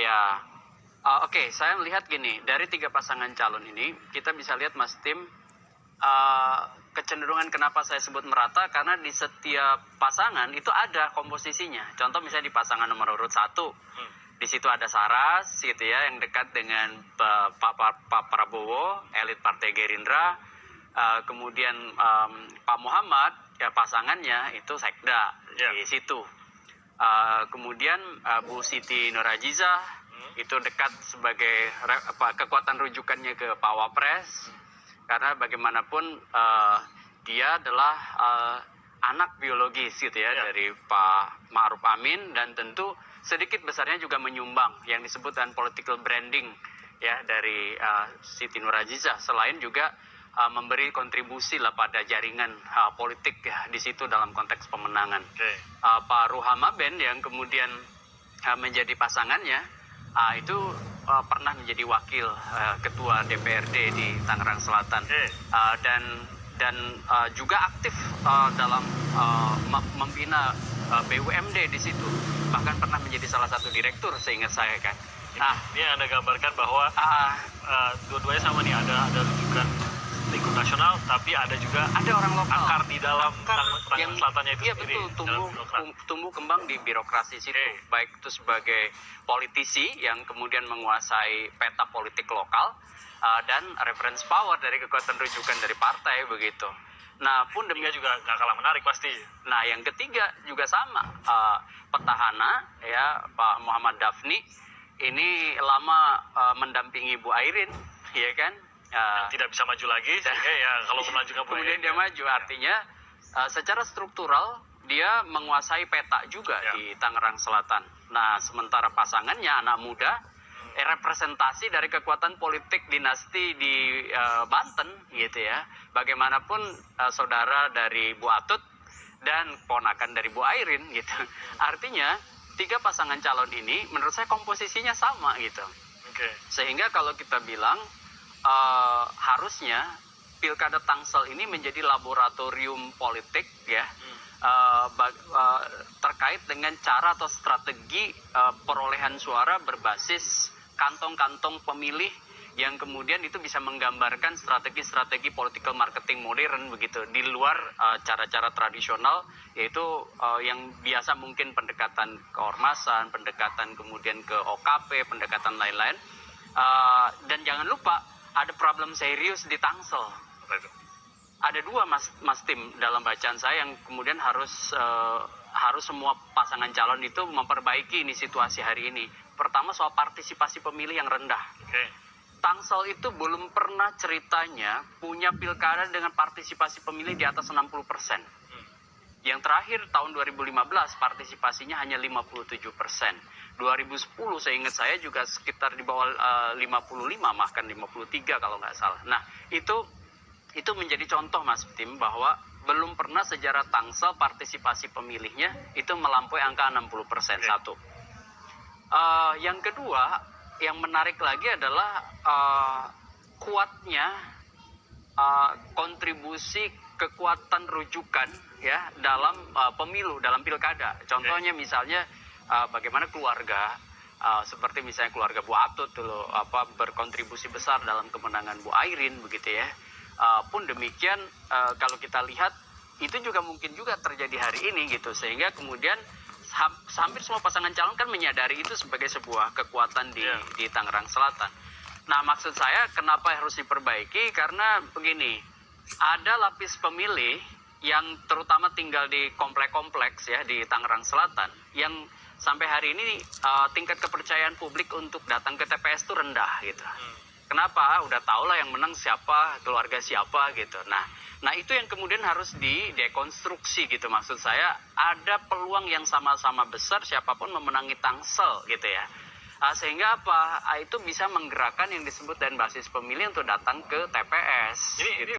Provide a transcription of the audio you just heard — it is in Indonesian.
Ya, oke, saya melihat gini, dari 3 pasangan calon ini, kita bisa lihat Mas Tim, kecenderungan kenapa saya sebut merata, karena di setiap pasangan itu ada komposisinya. Contoh misalnya di pasangan nomor urut 1, di situ ada Saras, gitu ya, yang dekat dengan Pak Prabowo, elit Partai Gerindra. Kemudian Pak Muhammad, ya pasangannya itu Sekda, di situ. Kemudian Bu Siti Nurhaliza itu dekat sebagai kekuatan rujukannya ke Pak Wapres, karena bagaimanapun dia adalah anak biologis gitu ya dari Pak Ma'ruf Amin, dan tentu sedikit besarnya juga menyumbang yang disebut dengan political branding ya dari Siti Nurhaliza, selain juga memberi kontribusi lah pada jaringan politik ya di situ dalam konteks pemenangan. Pak Ruhama Ben yang kemudian menjadi pasangannya itu pernah menjadi wakil ketua DPRD di Tangerang Selatan, dan juga aktif dalam membina BUMD di situ, bahkan pernah menjadi salah satu direktur seingat saya kan. Nah, ini Anda gambarkan bahwa dua-duanya sama nih, ada rujukan lingkup nasional, tapi ada juga orang lokal, akar di dalam yang Selatannya itu iya sendiri. Betul, tumbuh kembang di birokrasi situ, baik itu sebagai politisi yang kemudian menguasai peta politik lokal, dan reference power dari kekuatan rujukan dari partai begitu. Nah, pun demikian juga nggak kalah menarik pasti. Nah, yang ketiga juga sama, petahana ya Pak Muhammad Dafni ini lama mendampingi Bu Airin, ya kan? Yang tidak bisa maju lagi, sehingga ya kalau melanjutkan kemudian dia maju, artinya secara struktural dia menguasai peta juga di Tangerang Selatan. Nah, sementara pasangannya anak muda, representasi dari kekuatan politik dinasti di Banten gitu ya. Bagaimanapun saudara dari Bu Atut dan ponakan dari Bu Airin gitu. Artinya 3 pasangan calon ini menurut saya komposisinya sama gitu. Sehingga kalau kita bilang harusnya Pilkada Tangsel ini menjadi laboratorium politik ya, terkait dengan cara atau strategi perolehan suara berbasis kantong-kantong pemilih, yang kemudian itu bisa menggambarkan strategi-strategi political marketing modern begitu, di luar cara-cara tradisional, yaitu yang biasa mungkin pendekatan keormasan, pendekatan kemudian ke OKP, pendekatan lain-lain. Dan jangan lupa ada problem serius di Tangsel. Ada 2 Mas Tim dalam bacaan saya yang kemudian harus semua pasangan calon itu memperbaiki ini situasi hari ini. Pertama, soal partisipasi pemilih yang rendah. Tangsel itu belum pernah ceritanya punya pilkada dengan partisipasi pemilih di atas 60%. Yang terakhir tahun 2015 partisipasinya hanya 57%. 2010 saya ingat saya juga sekitar di bawah 55, bahkan 53 kalau nggak salah. Nah, itu menjadi contoh Mas Tim bahwa belum pernah sejarah Tangsel partisipasi pemilihnya itu melampaui angka 60%. Satu. Yang kedua, yang menarik lagi adalah kuatnya kontribusi kekuatan rujukan ya dalam pemilu, dalam pilkada. Contohnya misalnya bagaimana keluarga, seperti misalnya keluarga Bu Atut dulu berkontribusi besar dalam kemenangan Bu Airin begitu ya. Pun demikian kalau kita lihat itu juga mungkin juga terjadi hari ini gitu, sehingga kemudian hampir semua pasangan calon kan menyadari itu sebagai sebuah kekuatan di Tangerang Selatan. Nah, maksud saya kenapa harus diperbaiki, karena begini, ada lapis pemilih yang terutama tinggal di kompleks-kompleks ya di Tangerang Selatan yang sampai hari ini tingkat kepercayaan publik untuk datang ke TPS itu rendah gitu. Kenapa? Udah tau lah yang menang siapa, keluarga siapa gitu. Nah itu yang kemudian harus didekonstruksi gitu. Maksud saya ada peluang yang sama-sama besar siapapun memenangi Tangsel gitu ya. Sehingga apa? Itu bisa menggerakkan yang disebut dan basis pemilih untuk datang ke TPS. Gitu.